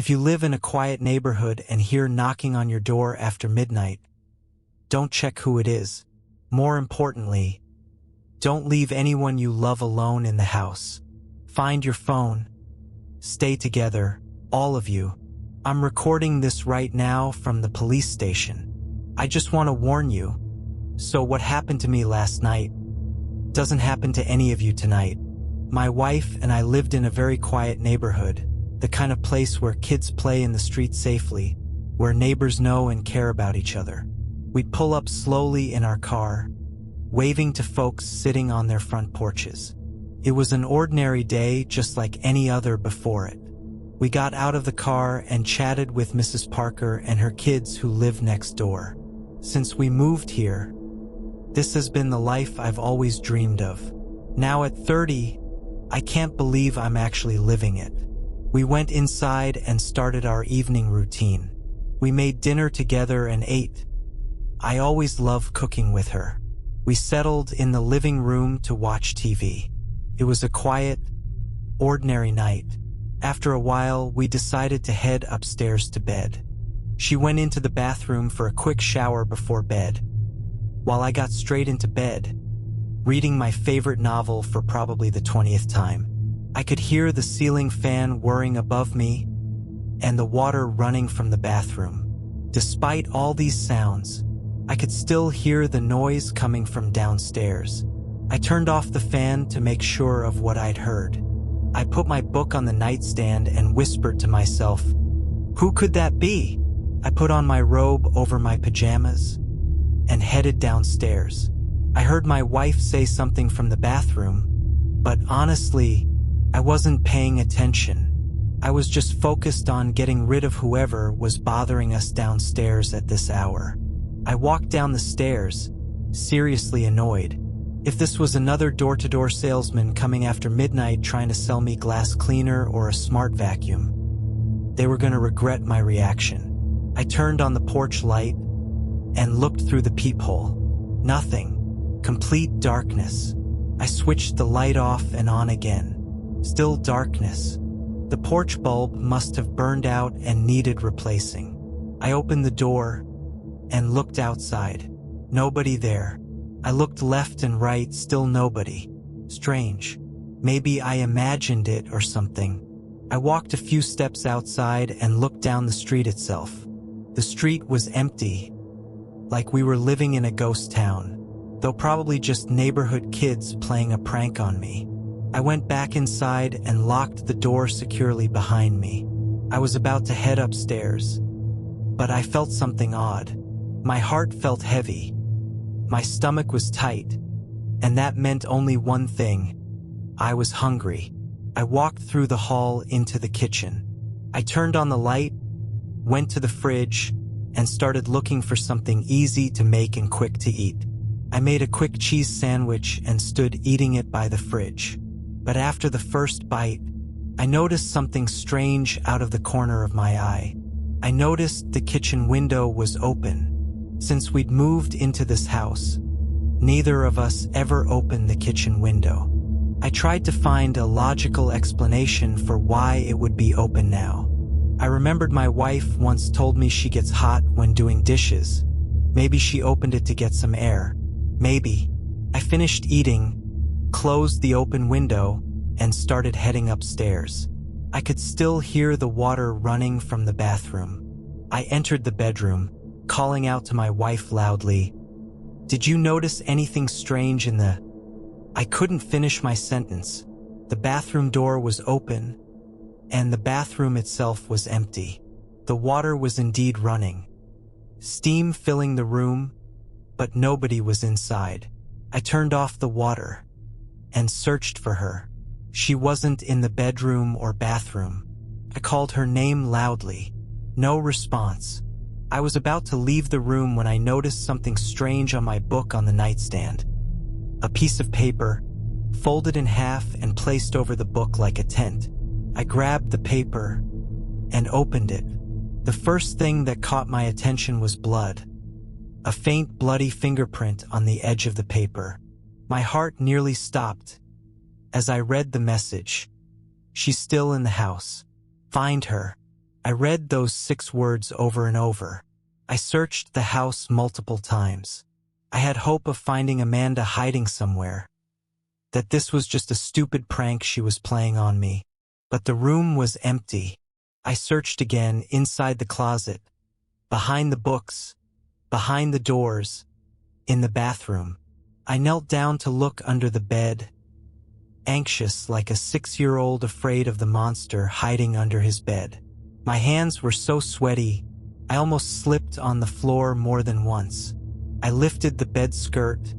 If you live in a quiet neighborhood and hear knocking on your door after midnight, don't check who it is. More importantly, don't leave anyone you love alone in the house. Find your phone. Stay together, all of you. I'm recording this right now from the police station. I just want to warn you. So what happened to me last night doesn't happen to any of you tonight. My wife and I lived in a very quiet neighborhood, the kind of place where kids play in the street safely, where neighbors know and care about each other. We'd pull up slowly in our car, waving to folks sitting on their front porches. It was an ordinary day just like any other before it. We got out of the car and chatted with Mrs. Parker and her kids who live next door. Since we moved here, this has been the life I've always dreamed of. Now at 30, I can't believe I'm actually living it. We went inside and started our evening routine. We made dinner together and ate. I always love cooking with her. We settled in the living room to watch TV. It was a quiet, ordinary night. After a while, we decided to head upstairs to bed. She went into the bathroom for a quick shower before bed, while I got straight into bed, reading my favorite novel for probably the 20th time. I could hear the ceiling fan whirring above me and the water running from the bathroom. Despite all these sounds, I could still hear the noise coming from downstairs. I turned off the fan to make sure of what I'd heard. I put my book on the nightstand and whispered to myself, "Who could that be?" I put on my robe over my pajamas and headed downstairs. I heard my wife say something from the bathroom, but honestly, I wasn't paying attention. I was just focused on getting rid of whoever was bothering us downstairs at this hour. I walked down the stairs, seriously annoyed. If this was another door-to-door salesman coming after midnight trying to sell me glass cleaner or a smart vacuum, they were going to regret my reaction. I turned on the porch light and looked through the peephole. Nothing. Complete darkness. I switched the light off and on again. Still darkness. The porch bulb must have burned out and needed replacing. I opened the door and looked outside. Nobody there. I looked left and right, still nobody. Strange. Maybe I imagined it or something. I walked a few steps outside and looked down the street itself. The street was empty, like we were living in a ghost town, though probably just neighborhood kids playing a prank on me. I went back inside and locked the door securely behind me. I was about to head upstairs, but I felt something odd. My heart felt heavy. My stomach was tight, and that meant only one thing. I was hungry. I walked through the hall into the kitchen. I turned on the light, went to the fridge, and started looking for something easy to make and quick to eat. I made a quick cheese sandwich and stood eating it by the fridge. But after the first bite, I noticed something strange out of the corner of my eye. I noticed the kitchen window was open. Since we'd moved into this house, neither of us ever opened the kitchen window. I tried to find a logical explanation for why it would be open now. I remembered my wife once told me she gets hot when doing dishes. Maybe she opened it to get some air. Maybe. I finished eating, closed the open window, and started heading upstairs. I could still hear the water running from the bathroom. I entered the bedroom, calling out to my wife loudly, "Did you notice anything strange in the—" I couldn't finish my sentence. The bathroom door was open, and the bathroom itself was empty. The water was indeed running, steam filling the room, but nobody was inside. I turned off the water and searched for her. She wasn't in the bedroom or bathroom. I called her name loudly. No response. I was about to leave the room when I noticed something strange on my book on the nightstand. A piece of paper, folded in half and placed over the book like a tent. I grabbed the paper and opened it. The first thing that caught my attention was blood. A faint bloody fingerprint on the edge of the paper. My heart nearly stopped as I read the message. "She's still in the house. Find her. I read those 6 words over and over. I searched the house multiple times. I had hope of finding Amanda hiding somewhere, that this was just a stupid prank she was playing on me. But the room was empty. I searched again inside the closet, behind the books, behind the doors, in the bathroom. I knelt down to look under the bed, anxious like a 6-year-old afraid of the monster hiding under his bed. My hands were so sweaty, I almost slipped on the floor more than once. I lifted the bed skirt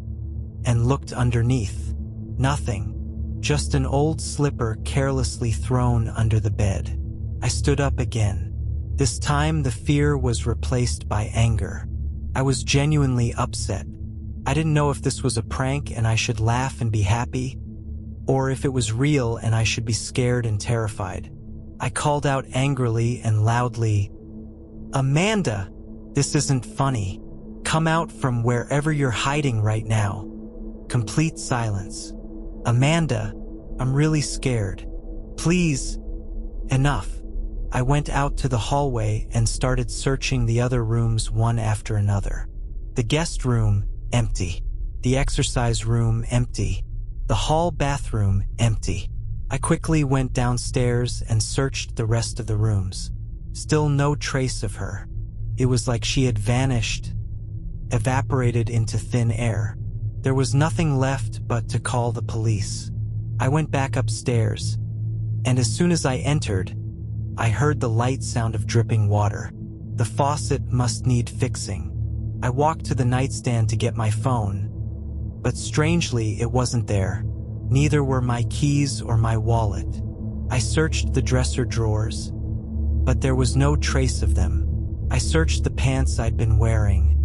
and looked underneath. Nothing, just an old slipper carelessly thrown under the bed. I stood up again. This time the fear was replaced by anger. I was genuinely upset. I didn't know if this was a prank and I should laugh and be happy, or if it was real and I should be scared and terrified. I called out angrily and loudly, "Amanda, this isn't funny. Come out from wherever you're hiding right now." Complete silence. "Amanda, I'm really scared. Please, enough." I went out to the hallway and started searching the other rooms one after another. The guest room, empty. The exercise room, empty. The hall bathroom, empty. I quickly went downstairs and searched the rest of the rooms. Still no trace of her. It was like she had vanished, evaporated into thin air. There was nothing left but to call the police. I went back upstairs, and as soon as I entered, I heard the light sound of dripping water. The faucet must need fixing. I walked to the nightstand to get my phone, but strangely it wasn't there. Neither were my keys or my wallet. I searched the dresser drawers, but there was no trace of them. I searched the pants I'd been wearing,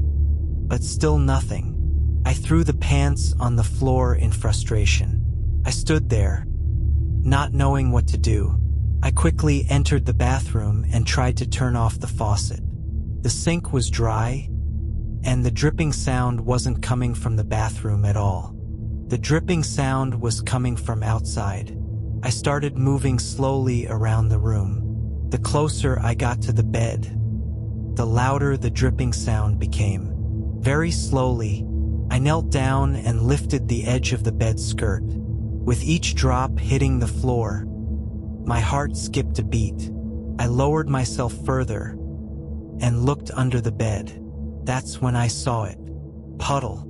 but still nothing. I threw the pants on the floor in frustration. I stood there, not knowing what to do. I quickly entered the bathroom and tried to turn off the faucet. The sink was dry, and the dripping sound wasn't coming from the bathroom at all. The dripping sound was coming from outside. I started moving slowly around the room. The closer I got to the bed, the louder the dripping sound became. Very slowly, I knelt down and lifted the edge of the bed skirt. With each drop hitting the floor, my heart skipped a beat. I lowered myself further and looked under the bed. That's when I saw it. Puddle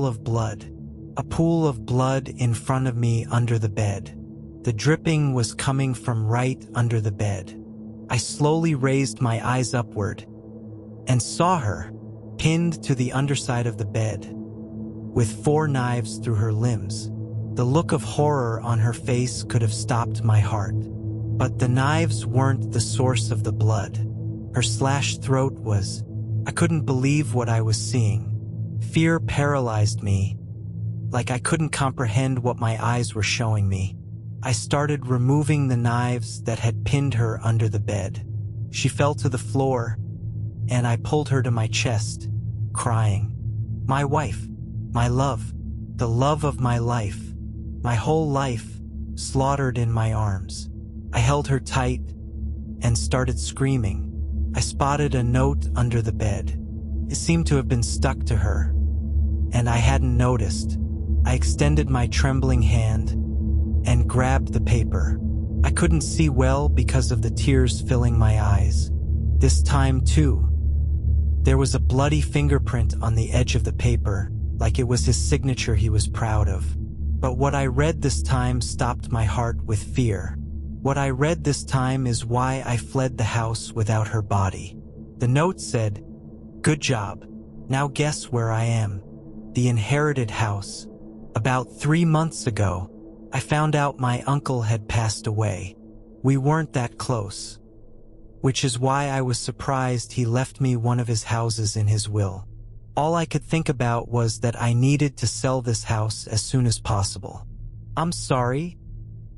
of blood. A pool of blood in front of me under the bed. The dripping was coming from right under the bed. I slowly raised my eyes upward and saw her, pinned to the underside of the bed, with 4 knives through her limbs. The look of horror on her face could have stopped my heart. But the knives weren't the source of the blood. Her slashed throat was. I couldn't believe what I was seeing. Fear paralyzed me, like I couldn't comprehend what my eyes were showing me. I started removing the knives that had pinned her under the bed. She fell to the floor, and I pulled her to my chest, crying. My wife, my love, the love of my life, my whole life, slaughtered in my arms. I held her tight and started screaming. I spotted a note under the bed. It seemed to have been stuck to her, and I hadn't noticed. I extended my trembling hand and grabbed the paper. I couldn't see well because of the tears filling my eyes. This time, too, there was a bloody fingerprint on the edge of the paper, like it was his signature he was proud of. But what I read this time stopped my heart with fear. What I read this time is why I fled the house without her body. The note said, "Good job. Now guess where I am. The inherited house. About 3 months ago, I found out my uncle had passed away. We weren't that close, which is why I was surprised he left me one of his houses in his will. All I could think about was that I needed to sell this house as soon as possible. I'm sorry,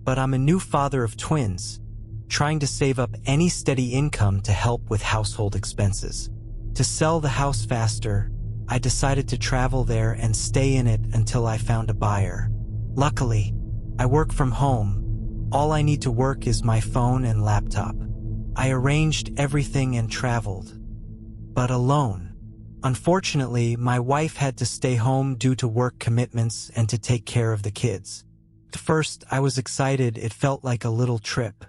but I'm a new father of twins, trying to save up any steady income to help with household expenses. To sell the house faster, I decided to travel there and stay in it until I found a buyer. Luckily, I work from home, All I need to work is my phone and laptop. I arranged everything and traveled. But alone. Unfortunately, my wife had to stay home due to work commitments and to take care of the kids. At first, I was excited. It felt like a little trip.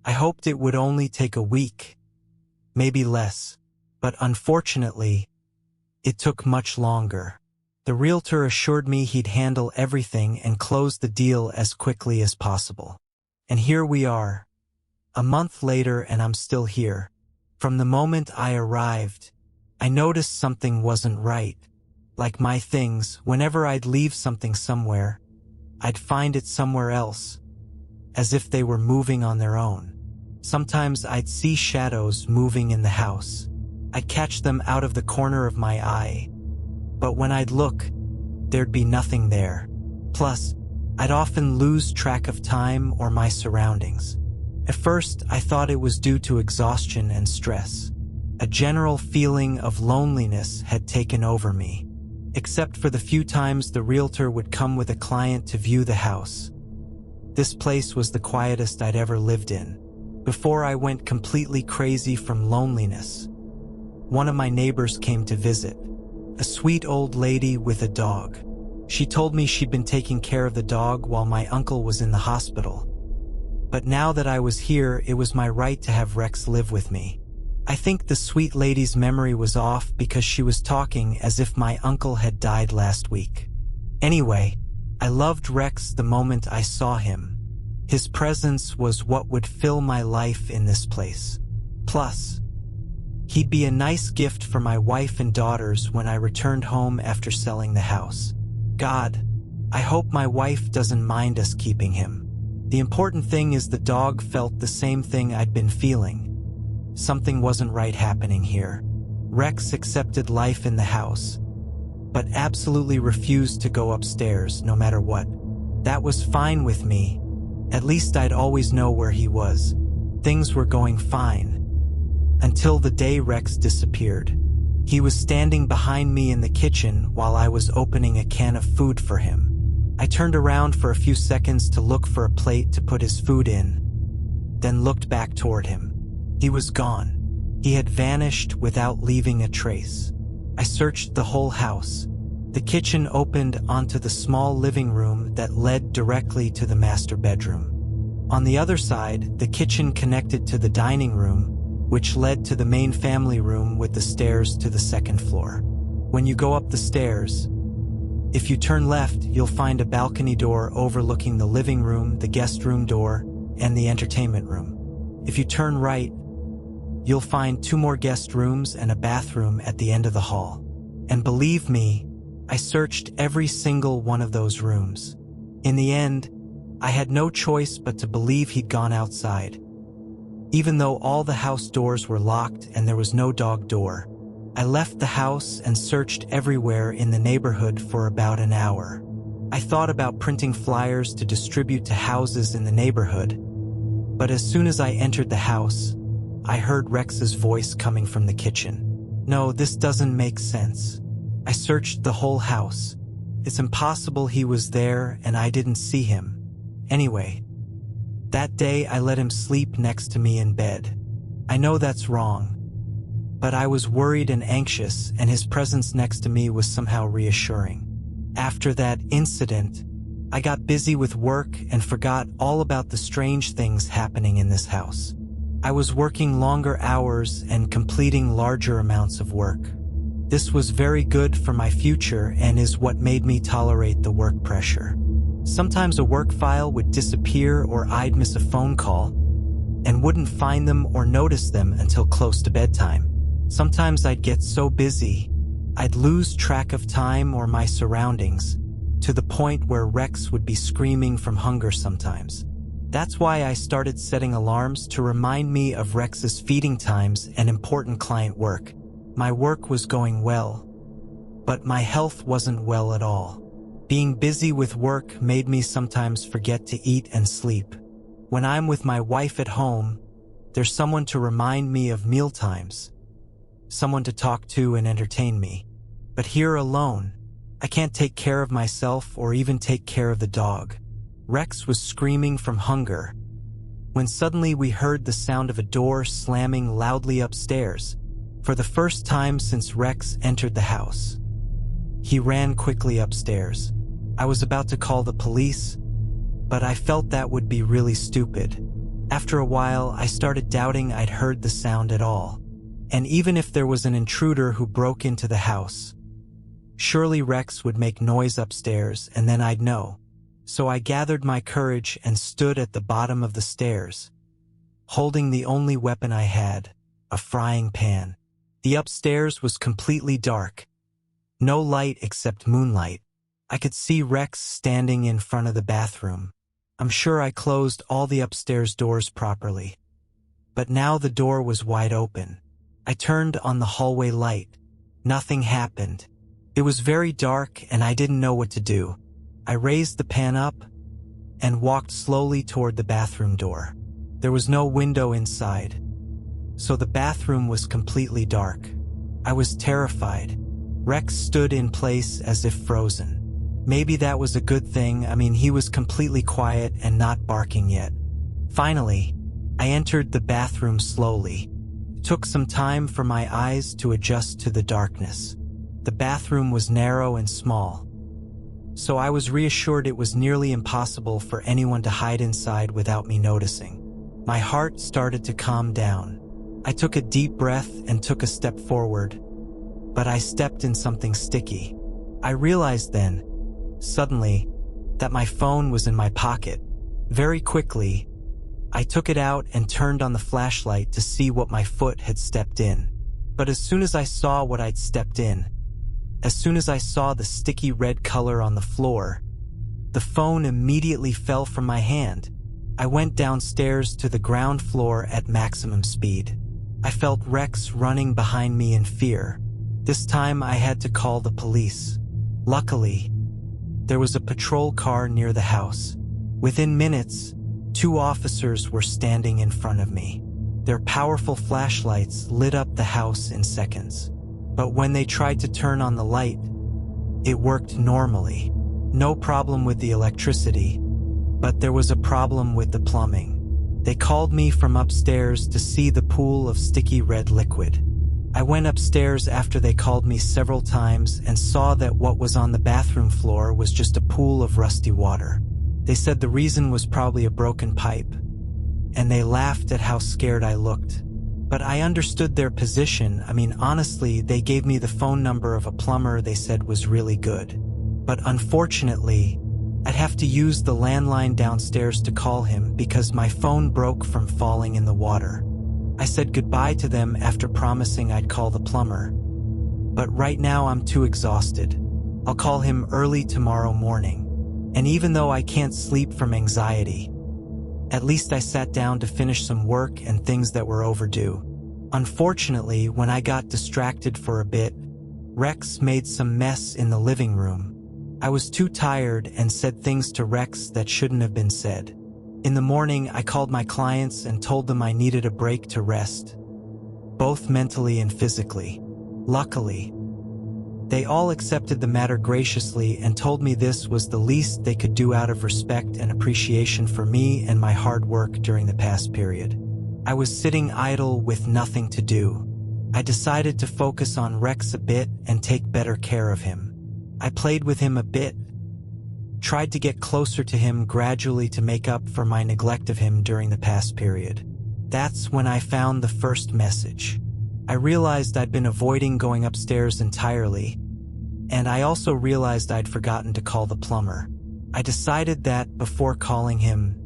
I hoped it would only take a week, maybe less. But unfortunately, it took much longer. The realtor assured me he'd handle everything and close the deal as quickly as possible. And here we are, a month later, and I'm still here. From the moment I arrived, I noticed something wasn't right. Like my things, whenever I'd leave something somewhere, I'd find it somewhere else, as if they were moving on their own. Sometimes I'd see shadows moving in the house. I'd catch them out of the corner of my eye. But when I'd look, there'd be nothing there. Plus, I'd often lose track of time or my surroundings. At first, I thought it was due to exhaustion and stress. A general feeling of loneliness had taken over me, except for the few times the realtor would come with a client to view the house. This place was the quietest I'd ever lived in, before I went completely crazy from loneliness. One of my neighbors came to visit, a sweet old lady with a dog. She told me she'd been taking care of the dog while my uncle was in the hospital. But now that I was here, it was my right to have Rex live with me. I think the sweet lady's memory was off because she was talking as if my uncle had died last week. Anyway, I loved Rex the moment I saw him. His presence was what would fill my life in this place. Plus, he'd be a nice gift for my wife and daughters when I returned home after selling the house. God, I hope my wife doesn't mind us keeping him. The important thing is the dog felt the same thing I'd been feeling. Something wasn't right happening here. Rex accepted life in the house, but absolutely refused to go upstairs no matter what. That was fine with me. At least I'd always know where he was. Things were going fine. Until the day Rex disappeared. He was standing behind me in the kitchen while I was opening a can of food for him. I turned around for a few seconds to look for a plate to put his food in, then looked back toward him. He was gone. He had vanished without leaving a trace. I searched the whole house. The kitchen opened onto the small living room that led directly to the master bedroom. On the other side, the kitchen connected to the dining room, which led to the main family room with the stairs to the second floor. When you go up the stairs, if you turn left, you'll find a balcony door overlooking the living room, the guest room door, and the entertainment room. If you turn right, you'll find 2 more guest rooms and a bathroom at the end of the hall. And believe me, I searched every single one of those rooms. In the end, I had no choice but to believe he'd gone outside. Even though all the house doors were locked and there was no dog door, I left the house and searched everywhere in the neighborhood for about an hour. I thought about printing flyers to distribute to houses in the neighborhood, but as soon as I entered the house, I heard Rex's voice coming from the kitchen. No, this doesn't make sense. I searched the whole house. It's impossible he was there and I didn't see him. Anyway, that day I let him sleep next to me in bed. I know that's wrong, but I was worried and anxious, and his presence next to me was somehow reassuring. After that incident, I got busy with work and forgot all about the strange things happening in this house. I was working longer hours and completing larger amounts of work. This was very good for my future and is what made me tolerate the work pressure. Sometimes a work file would disappear or I'd miss a phone call and wouldn't find them or notice them until close to bedtime. Sometimes I'd get so busy, I'd lose track of time or my surroundings, to the point where Rex would be screaming from hunger sometimes. That's why I started setting alarms to remind me of Rex's feeding times and important client work. My work was going well, but my health wasn't well at all. Being busy with work made me sometimes forget to eat and sleep. When I'm with my wife at home, there's someone to remind me of meal times, someone to talk to and entertain me. But here alone, I can't take care of myself or even take care of the dog. Rex was screaming from hunger, when suddenly we heard the sound of a door slamming loudly upstairs, for the first time since Rex entered the house. He ran quickly upstairs. I was about to call the police, but I felt that would be really stupid. After a while, I started doubting I'd heard the sound at all. And even if there was an intruder who broke into the house, surely Rex would make noise upstairs and then I'd know. So I gathered my courage and stood at the bottom of the stairs, holding the only weapon I had, a frying pan. The upstairs was completely dark. No light except moonlight. I could see Rex standing in front of the bathroom. I'm sure I closed all the upstairs doors properly. But now the door was wide open. I turned on the hallway light. Nothing happened. It was very dark and I didn't know what to do. I raised the pan up and walked slowly toward the bathroom door. There was no window inside, so the bathroom was completely dark. I was terrified. Rex stood in place as if frozen. Maybe that was a good thing. He was completely quiet and not barking yet. Finally, I entered the bathroom slowly. It took some time for my eyes to adjust to the darkness. The bathroom was narrow and small, so I was reassured it was nearly impossible for anyone to hide inside without me noticing. My heart started to calm down. I took a deep breath and took a step forward, but I stepped in something sticky. I realized then, suddenly, that my phone was in my pocket. Very quickly, I took it out and turned on the flashlight to see what my foot had stepped in. But as soon as I saw what I'd stepped in, as soon as I saw the sticky red color on the floor, the phone immediately fell from my hand. I went downstairs to the ground floor at maximum speed. I felt Rex running behind me in fear. This time I had to call the police. Luckily, there was a patrol car near the house. Within minutes, 2 officers were standing in front of me. Their powerful flashlights lit up the house in seconds. But when they tried to turn on the light, it worked normally. No problem with the electricity, but there was a problem with the plumbing. They called me from upstairs to see the pool of sticky red liquid. I went upstairs after they called me several times and saw that what was on the bathroom floor was just a pool of rusty water. They said the reason was probably a broken pipe, and they laughed at how scared I looked. But I understood their position. Honestly, they gave me the phone number of a plumber they said was really good. But unfortunately, I'd have to use the landline downstairs to call him because my phone broke from falling in the water. I said goodbye to them after promising I'd call the plumber. But right now I'm too exhausted. I'll call him early tomorrow morning. And even though I can't sleep from anxiety, at least I sat down to finish some work and things that were overdue. Unfortunately, when I got distracted for a bit, Rex made some mess in the living room. I was too tired and said things to Rex that shouldn't have been said. In the morning, I called my clients and told them I needed a break to rest, both mentally and physically. Luckily, they all accepted the matter graciously and told me this was the least they could do out of respect and appreciation for me and my hard work during the past period. I was sitting idle with nothing to do. I decided to focus on Rex a bit and take better care of him. I played with him a bit, tried to get closer to him gradually to make up for my neglect of him during the past period. That's when I found the first message. I realized I'd been avoiding going upstairs entirely, and I also realized I'd forgotten to call the plumber. I decided that before calling him,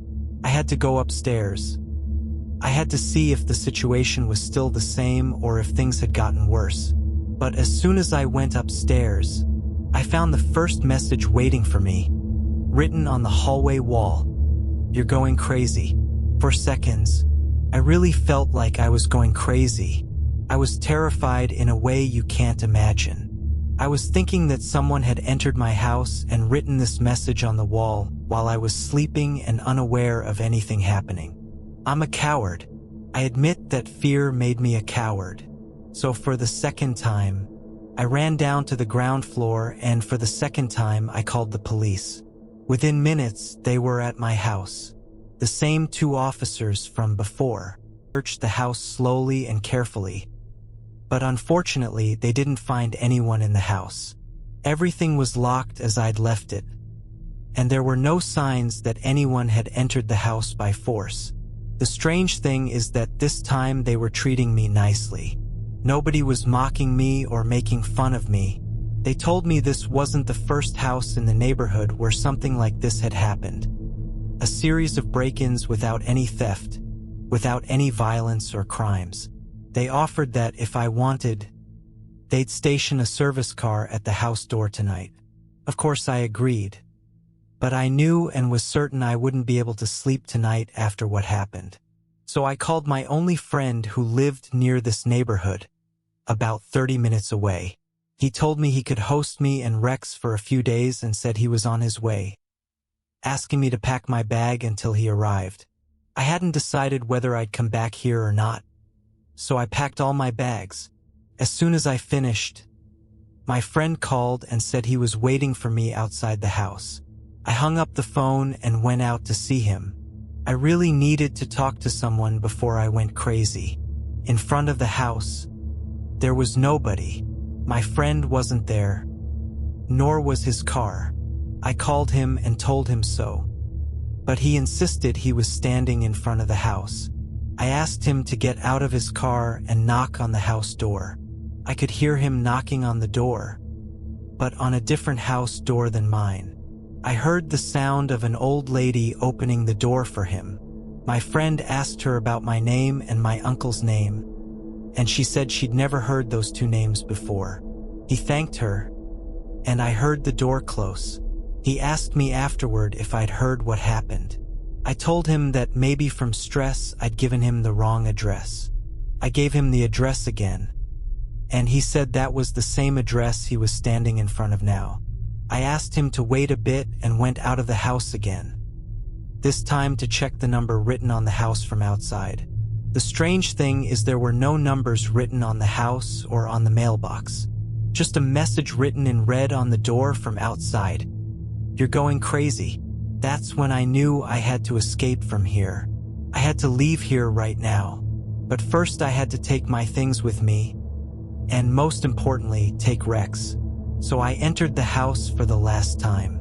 I had to go upstairs. I had to see if the situation was still the same or if things had gotten worse. But as soon as I went upstairs, I found the first message waiting for me, written on the hallway wall. "You're going crazy." For seconds, I really felt like I was going crazy. I was terrified in a way you can't imagine. I was thinking that someone had entered my house and written this message on the wall while I was sleeping and unaware of anything happening. I'm a coward. I admit that fear made me a coward. So for the second time, I ran down to the ground floor, and for the second time I called the police. Within minutes, they were at my house. The same two officers from before searched the house slowly and carefully, but unfortunately they didn't find anyone in the house. Everything was locked as I'd left it, and there were no signs that anyone had entered the house by force. The strange thing is that this time they were treating me nicely. Nobody was mocking me or making fun of me. They told me this wasn't the first house in the neighborhood where something like this had happened. A series of break-ins without any theft, without any violence or crimes. They offered that if I wanted, they'd station a service car at the house door tonight. Of course I agreed, but I knew and was certain I wouldn't be able to sleep tonight after what happened. So I called my only friend who lived near this neighborhood, about 30 minutes away. He told me he could host me and Rex for a few days and said he was on his way, asking me to pack my bag until he arrived. I hadn't decided whether I'd come back here or not, so I packed all my bags. As soon as I finished, my friend called and said he was waiting for me outside the house. I hung up the phone and went out to see him. I really needed to talk to someone before I went crazy. In front of the house, there was nobody. My friend wasn't there, nor was his car. I called him and told him so, but he insisted he was standing in front of the house. I asked him to get out of his car and knock on the house door. I could hear him knocking on the door, but on a different house door than mine. I heard the sound of an old lady opening the door for him. My friend asked her about my name and my uncle's name, and she said she'd never heard those two names before. He thanked her, and I heard the door close. He asked me afterward if I'd heard what happened. I told him that maybe from stress I'd given him the wrong address. I gave him the address again, and he said that was the same address he was standing in front of now. I asked him to wait a bit and went out of the house again, this time to check the number written on the house from outside. The strange thing is there were no numbers written on the house or on the mailbox, just a message written in red on the door from outside. "You're going crazy." That's when I knew I had to escape from here. I had to leave here right now. But first I had to take my things with me, and most importantly, take Rex. So I entered the house for the last time.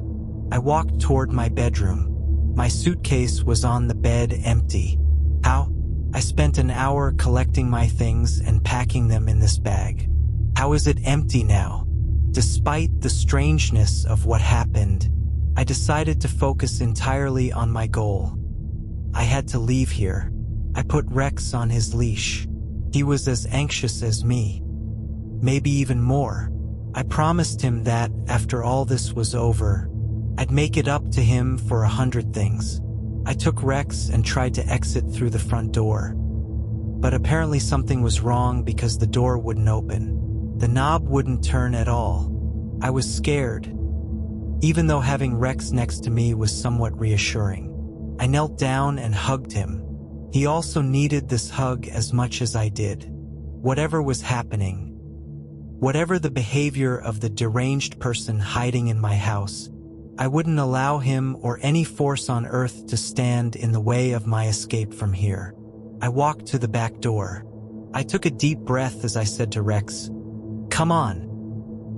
I walked toward my bedroom. My suitcase was on the bed, empty. How? I spent an hour collecting my things and packing them in this bag. How is it empty now? Despite the strangeness of what happened, I decided to focus entirely on my goal. I had to leave here. I put Rex on his leash. He was as anxious as me, maybe even more. I promised him that, after all this was over, I'd make it up to him for 100 things. I took Rex and tried to exit through the front door, but apparently something was wrong because the door wouldn't open. The knob wouldn't turn at all. I was scared, even though having Rex next to me was somewhat reassuring. I knelt down and hugged him. He also needed this hug as much as I did. Whatever was happening, whatever the behavior of the deranged person hiding in my house, I wouldn't allow him or any force on earth to stand in the way of my escape from here. I walked to the back door. I took a deep breath as I said to Rex, "Come on,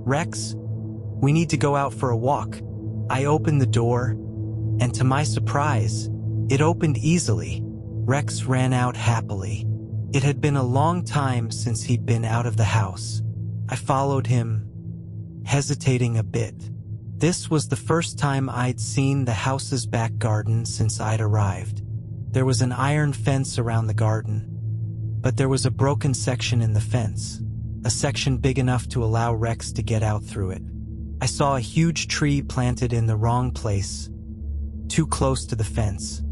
Rex, we need to go out for a walk." I opened the door, and to my surprise, it opened easily. Rex ran out happily. It had been a long time since he'd been out of the house. I followed him, hesitating a bit. This was the first time I'd seen the house's back garden since I'd arrived. There was an iron fence around the garden, but there was a broken section in the fence, a section big enough to allow Rex to get out through it. I saw a huge tree planted in the wrong place, too close to the fence.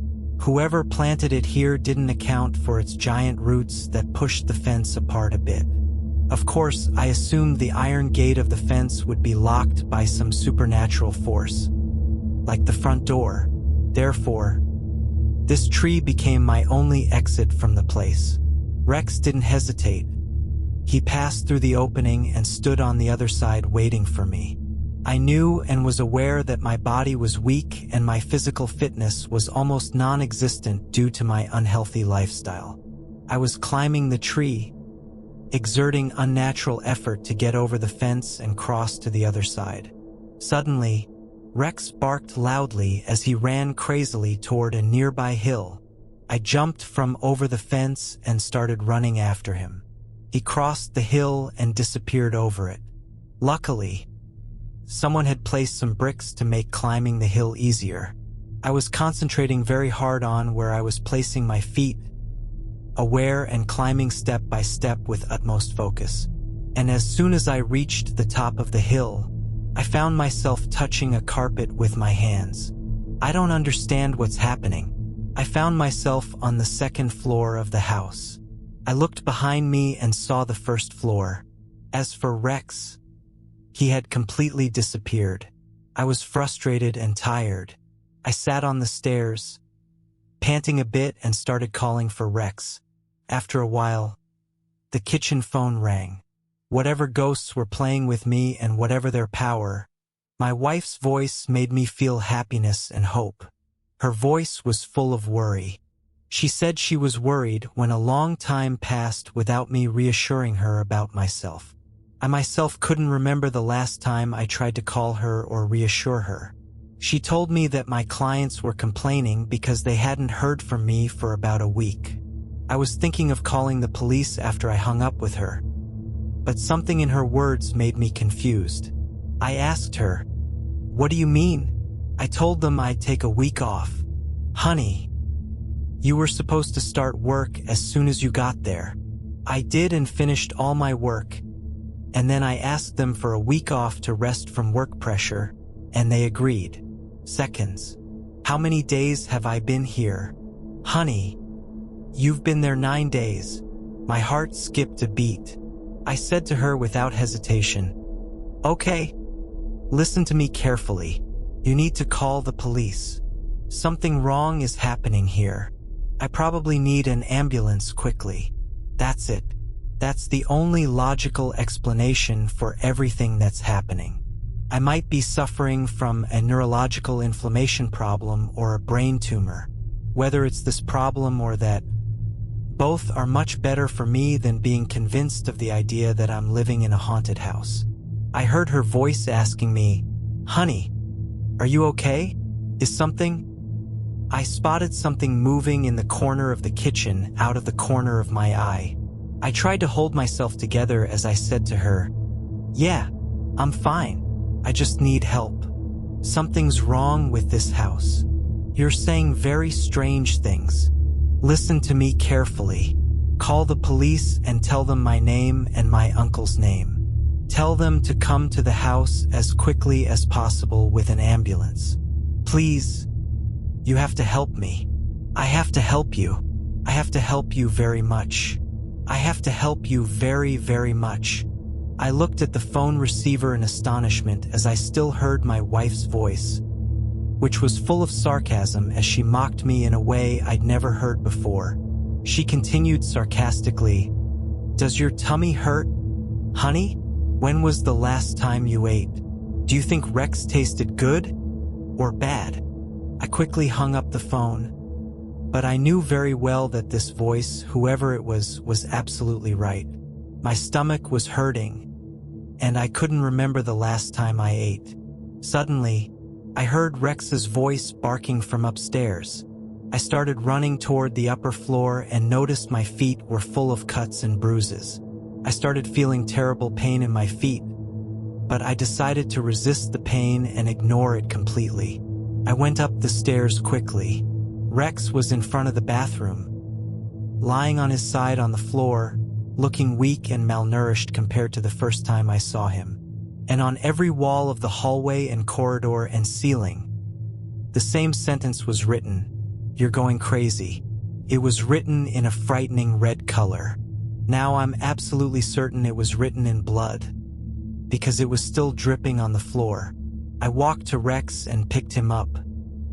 Whoever planted it here didn't account for its giant roots that pushed the fence apart a bit. Of course, I assumed the iron gate of the fence would be locked by some supernatural force, like the front door. Therefore, this tree became my only exit from the place. Rex didn't hesitate. He passed through the opening and stood on the other side waiting for me. I knew and was aware that my body was weak and my physical fitness was almost non-existent due to my unhealthy lifestyle. I was climbing the tree, exerting unnatural effort to get over the fence and cross to the other side. Suddenly, Rex barked loudly as he ran crazily toward a nearby hill. I jumped from over the fence and started running after him. He crossed the hill and disappeared over it. Luckily, someone had placed some bricks to make climbing the hill easier. I was concentrating very hard on where I was placing my feet, aware and climbing step by step with utmost focus. And as soon as I reached the top of the hill, I found myself touching a carpet with my hands. I don't understand what's happening. I found myself on the second floor of the house. I looked behind me and saw the first floor. As for Rex, he had completely disappeared. I was frustrated and tired. I sat on the stairs, panting a bit, and started calling for Rex. After a while, the kitchen phone rang. Whatever ghosts were playing with me and whatever their power, my wife's voice made me feel happiness and hope. Her voice was full of worry. She said she was worried when a long time passed without me reassuring her about myself. I myself couldn't remember the last time I tried to call her or reassure her. She told me that my clients were complaining because they hadn't heard from me for about a week. I was thinking of calling the police after I hung up with her, but something in her words made me confused. I asked her, "What do you mean?" I told them I'd take a week off. "Honey, you were supposed to start work as soon as you got there." I did and finished all my work, and then I asked them for a week off to rest from work pressure, and they agreed. Seconds. "How many days have I been here?" "Honey, you've been there 9 days." My heart skipped a beat. I said to her without hesitation, "Okay, listen to me carefully. You need to call the police. Something wrong is happening here. I probably need an ambulance quickly. That's it. That's the only logical explanation for everything that's happening. I might be suffering from a neurological inflammation problem or a brain tumor. Whether it's this problem or that, both are much better for me than being convinced of the idea that I'm living in a haunted house." I heard her voice asking me, "Honey, are you okay? Is something?" I spotted something moving in the corner of the kitchen out of the corner of my eye. I tried to hold myself together as I said to her, "Yeah, I'm fine. I just need help. Something's wrong with this house. You're saying very strange things. Listen to me carefully. Call the police and tell them my name and my uncle's name. Tell them to come to the house as quickly as possible with an ambulance. Please, you have to help me. I have to help you. I have to help you very much. I have to help you very, very much." I looked at the phone receiver in astonishment as I still heard my wife's voice, which was full of sarcasm as she mocked me in a way I'd never heard before. She continued sarcastically, "Does your tummy hurt? Honey, when was the last time you ate? Do you think Rex tasted good or bad?" I quickly hung up the phone, but I knew very well that this voice, whoever it was absolutely right. My stomach was hurting, and I couldn't remember the last time I ate. Suddenly, I heard Rex's voice barking from upstairs. I started running toward the upper floor and noticed my feet were full of cuts and bruises. I started feeling terrible pain in my feet, but I decided to resist the pain and ignore it completely. I went up the stairs quickly. Rex was in front of the bathroom, lying on his side on the floor, looking weak and malnourished compared to the first time I saw him. And on every wall of the hallway and corridor and ceiling, the same sentence was written, "You're going crazy." It was written in a frightening red color. Now I'm absolutely certain it was written in blood, because it was still dripping on the floor. I walked to Rex and picked him up.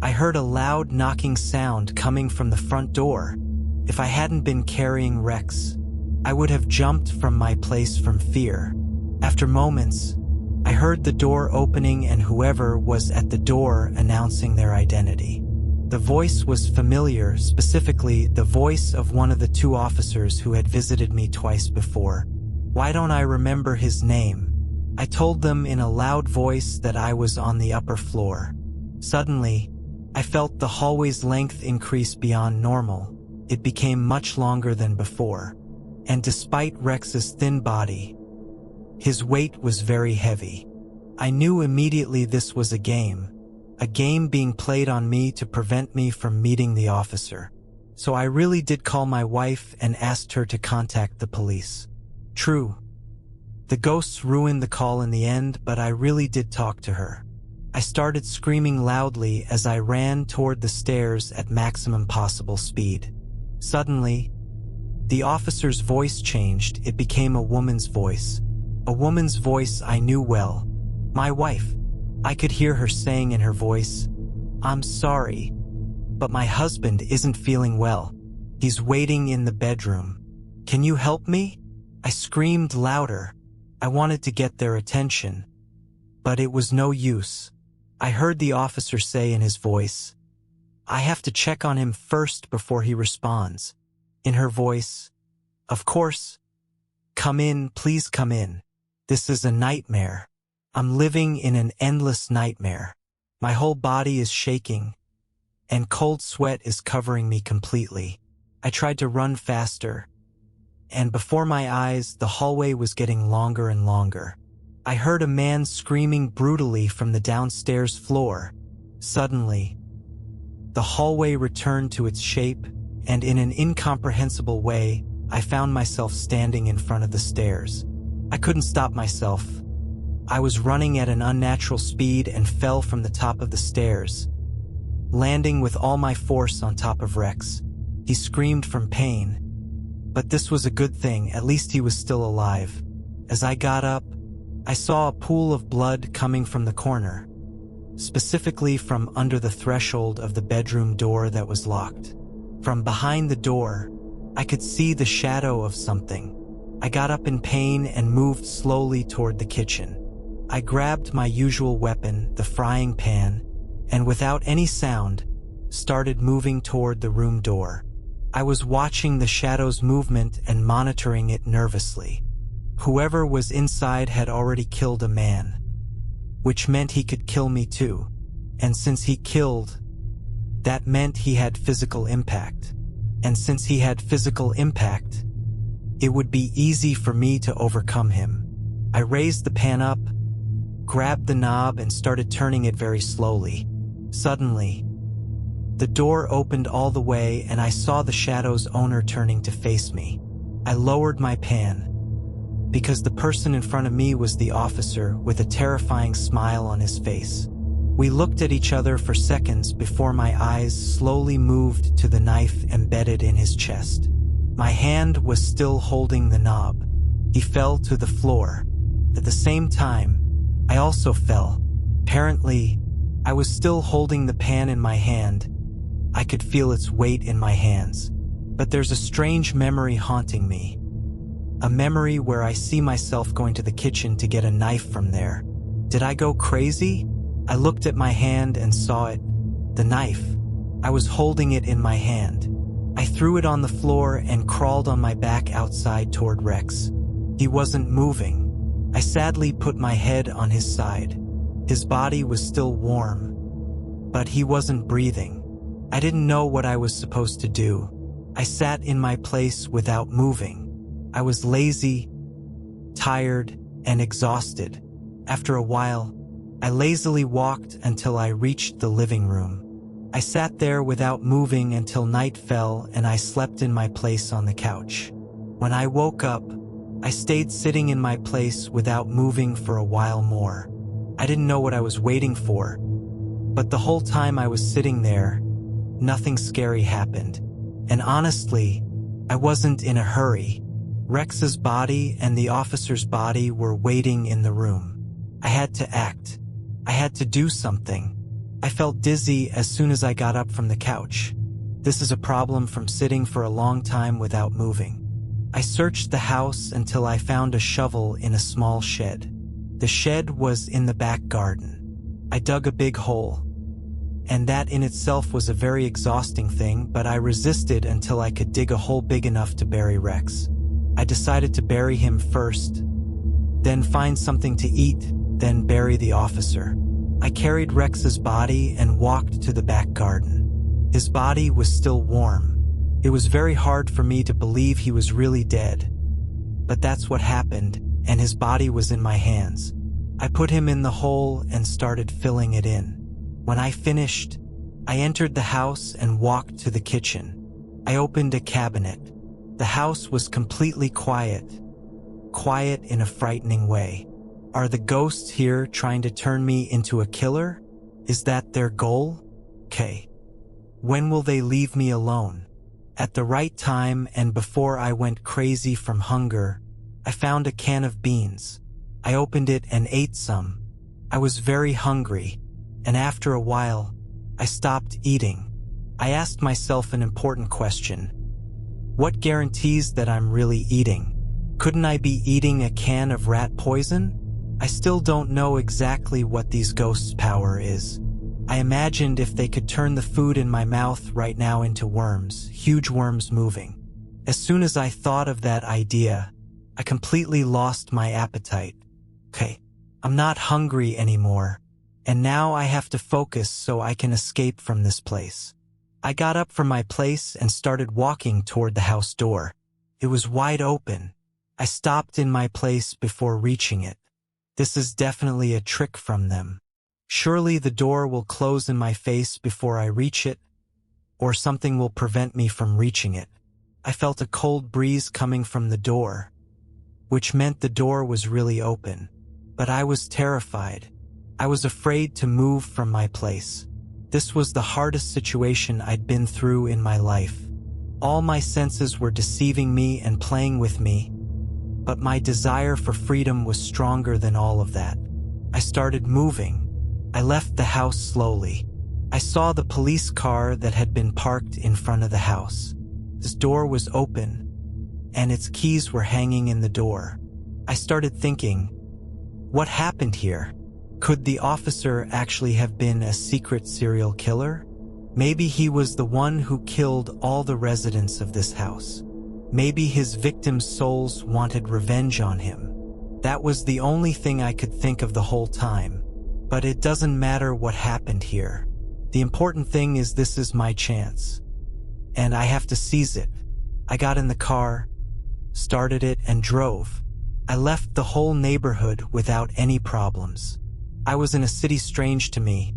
I heard a loud knocking sound coming from the front door. If I hadn't been carrying Rex, I would have jumped from my place from fear. After moments, I heard the door opening and whoever was at the door announcing their identity. The voice was familiar, specifically the voice of one of the two officers who had visited me twice before. Why don't I remember his name? I told them in a loud voice that I was on the upper floor. Suddenly, I felt the hallway's length increase beyond normal. It became much longer than before. And despite Rex's thin body, his weight was very heavy. I knew immediately this was a game being played on me to prevent me from meeting the officer. So I really did call my wife and asked her to contact the police. True, the ghosts ruined the call in the end, but I really did talk to her. I started screaming loudly as I ran toward the stairs at maximum possible speed. Suddenly, the officer's voice changed. It became a woman's voice. A woman's voice I knew well. My wife. I could hear her saying in her voice, "I'm sorry, but my husband isn't feeling well. He's waiting in the bedroom. Can you help me?" I screamed louder. I wanted to get their attention, but it was no use. I heard the officer say in his voice, "I have to check on him first before he responds." In her voice, "Of course. Come in, please come in. This is a nightmare. I'm living in an endless nightmare. My whole body is shaking, and cold sweat is covering me completely." I tried to run faster, and before my eyes, the hallway was getting longer and longer. I heard a man screaming brutally from the downstairs floor. Suddenly, the hallway returned to its shape, and in an incomprehensible way, I found myself standing in front of the stairs. I couldn't stop myself. I was running at an unnatural speed and fell from the top of the stairs, landing with all my force on top of Rex. He screamed from pain, but this was a good thing. At least he was still alive. As I got up, I saw a pool of blood coming from the corner, specifically from under the threshold of the bedroom door that was locked. From behind the door, I could see the shadow of something. I got up in pain and moved slowly toward the kitchen. I grabbed my usual weapon, the frying pan, and without any sound, started moving toward the room door. I was watching the shadow's movement and monitoring it nervously. Whoever was inside had already killed a man, which meant he could kill me too. And since he killed, that meant he had physical impact. And since he had physical impact, it would be easy for me to overcome him. I raised the pan up, grabbed the knob, and started turning it very slowly. Suddenly, the door opened all the way and I saw the shadow's owner turning to face me. I lowered my pan, because the person in front of me was the officer with a terrifying smile on his face. We looked at each other for seconds before my eyes slowly moved to the knife embedded in his chest. My hand was still holding the knob. He fell to the floor. At the same time, I also fell. Apparently, I was still holding the pan in my hand. I could feel its weight in my hands. But there's a strange memory haunting me. A memory where I see myself going to the kitchen to get a knife from there. Did I go crazy? I looked at my hand and saw it. The knife. I was holding it in my hand. I threw it on the floor and crawled on my back outside toward Rex. He wasn't moving. I sadly put my head on his side. His body was still warm, but he wasn't breathing. I didn't know what I was supposed to do. I sat in my place without moving. I was lazy, tired, and exhausted. After a while, I lazily walked until I reached the living room. I sat there without moving until night fell and I slept in my place on the couch. When I woke up, I stayed sitting in my place without moving for a while more. I didn't know what I was waiting for, but the whole time I was sitting there, nothing scary happened. And honestly, I wasn't in a hurry. Rex's body and the officer's body were waiting in the room. I had to act. I had to do something. I felt dizzy as soon as I got up from the couch. This is a problem from sitting for a long time without moving. I searched the house until I found a shovel in a small shed. The shed was in the back garden. I dug a big hole, and that in itself was a very exhausting thing, but I resisted until I could dig a hole big enough to bury Rex. I decided to bury him first, then find something to eat, then bury the officer. I carried Rex's body and walked to the back garden. His body was still warm. It was very hard for me to believe he was really dead, but that's what happened, and his body was in my hands. I put him in the hole and started filling it in. When I finished, I entered the house and walked to the kitchen. I opened a cabinet. The house was completely quiet. Quiet in a frightening way. Are the ghosts here trying to turn me into a killer? Is that their goal? Okay. When will they leave me alone? At the right time and before I went crazy from hunger, I found a can of beans. I opened it and ate some. I was very hungry, and after a while, I stopped eating. I asked myself an important question. What guarantees that I'm really eating? Couldn't I be eating a can of rat poison? I still don't know exactly what these ghosts' power is. I imagined if they could turn the food in my mouth right now into worms, huge worms moving. As soon as I thought of that idea, I completely lost my appetite. Okay, I'm not hungry anymore, and now I have to focus so I can escape from this place. I got up from my place and started walking toward the house door. It was wide open. I stopped in my place before reaching it. This is definitely a trick from them. Surely the door will close in my face before I reach it, or something will prevent me from reaching it. I felt a cold breeze coming from the door, which meant the door was really open. But I was terrified. I was afraid to move from my place. This was the hardest situation I'd been through in my life. All my senses were deceiving me and playing with me, but my desire for freedom was stronger than all of that. I started moving. I left the house slowly. I saw the police car that had been parked in front of the house. This door was open, and its keys were hanging in the door. I started thinking, what happened here? Could the officer actually have been a secret serial killer? Maybe he was the one who killed all the residents of this house. Maybe his victims' souls wanted revenge on him. That was the only thing I could think of the whole time. But it doesn't matter what happened here. The important thing is this is my chance, and I have to seize it. I got in the car, started it, and drove. I left the whole neighborhood without any problems. I was in a city strange to me,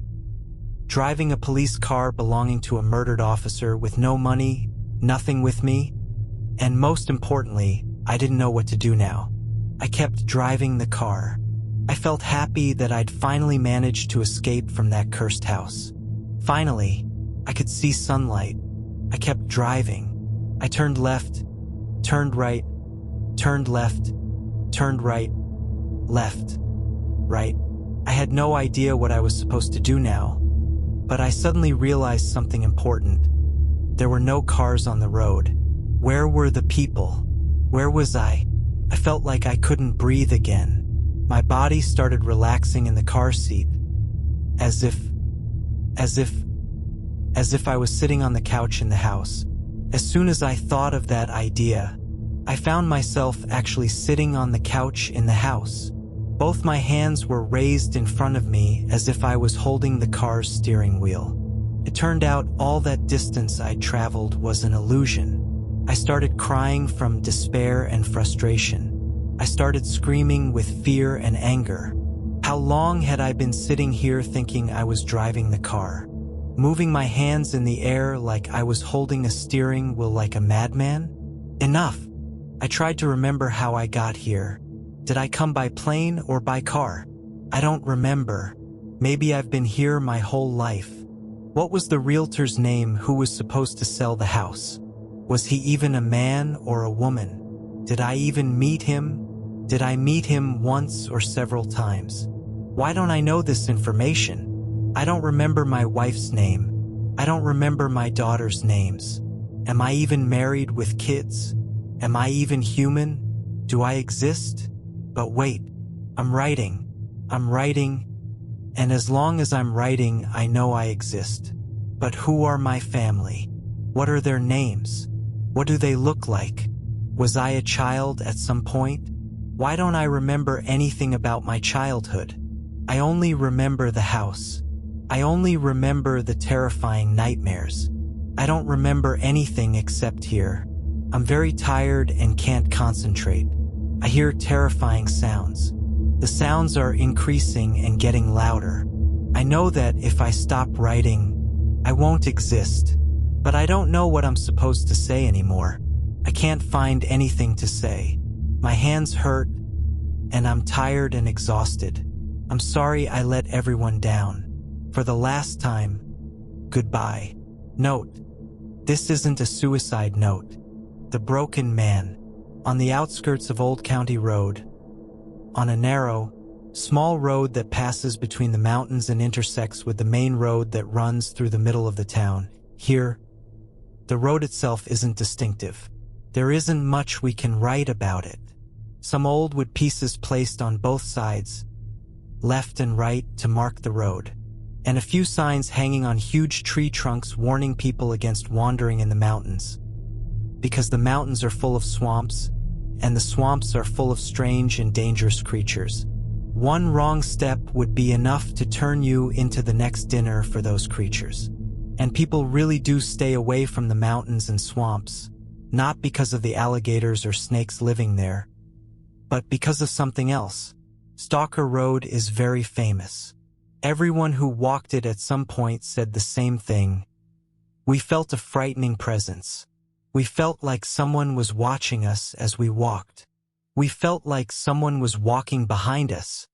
driving a police car belonging to a murdered officer with no money, nothing with me, and most importantly, I didn't know what to do now. I kept driving the car. I felt happy that I'd finally managed to escape from that cursed house. Finally, I could see sunlight. I kept driving. I turned left, turned right, turned left, turned right, left, right. I had no idea what I was supposed to do now, but I suddenly realized something important. There were no cars on the road. Where were the people? Where was I? I felt like I couldn't breathe again. My body started relaxing in the car seat, as if I was sitting on the couch in the house. As soon as I thought of that idea, I found myself actually sitting on the couch in the house. Both my hands were raised in front of me as if I was holding the car's steering wheel. It turned out all that distance I'd traveled was an illusion. I started crying from despair and frustration. I started screaming with fear and anger. How long had I been sitting here thinking I was driving the car, moving my hands in the air like I was holding a steering wheel like a madman? Enough! I tried to remember how I got here. Did I come by plane or by car? I don't remember. Maybe I've been here my whole life. What was the realtor's name who was supposed to sell the house? Was he even a man or a woman? Did I even meet him? Did I meet him once or several times? Why don't I know this information? I don't remember my wife's name. I don't remember my daughter's names. Am I even married with kids? Am I even human? Do I exist? But wait, I'm writing. I'm writing, and as long as I'm writing, I know I exist. But who are my family? What are their names? What do they look like? Was I a child at some point? Why don't I remember anything about my childhood? I only remember the house. I only remember the terrifying nightmares. I don't remember anything except here. I'm very tired and can't concentrate. I hear terrifying sounds. The sounds are increasing and getting louder. I know that if I stop writing, I won't exist. But I don't know what I'm supposed to say anymore. I can't find anything to say. My hands hurt, and I'm tired and exhausted. I'm sorry I let everyone down. For the last time, goodbye. Note: this isn't a suicide note. The Broken Man. On the outskirts of Old County Road, on a narrow, small road that passes between the mountains and intersects with the main road that runs through the middle of the town. Here, the road itself isn't distinctive. There isn't much we can write about it. Some old wood pieces placed on both sides, left and right, to mark the road, and a few signs hanging on huge tree trunks warning people against wandering in the mountains. Because the mountains are full of swamps, and the swamps are full of strange and dangerous creatures. One wrong step would be enough to turn you into the next dinner for those creatures. And people really do stay away from the mountains and swamps, not because of the alligators or snakes living there, but because of something else. Stalker Road is very famous. Everyone who walked it at some point said the same thing. We felt a frightening presence. We felt like someone was watching us as we walked. We felt like someone was walking behind us,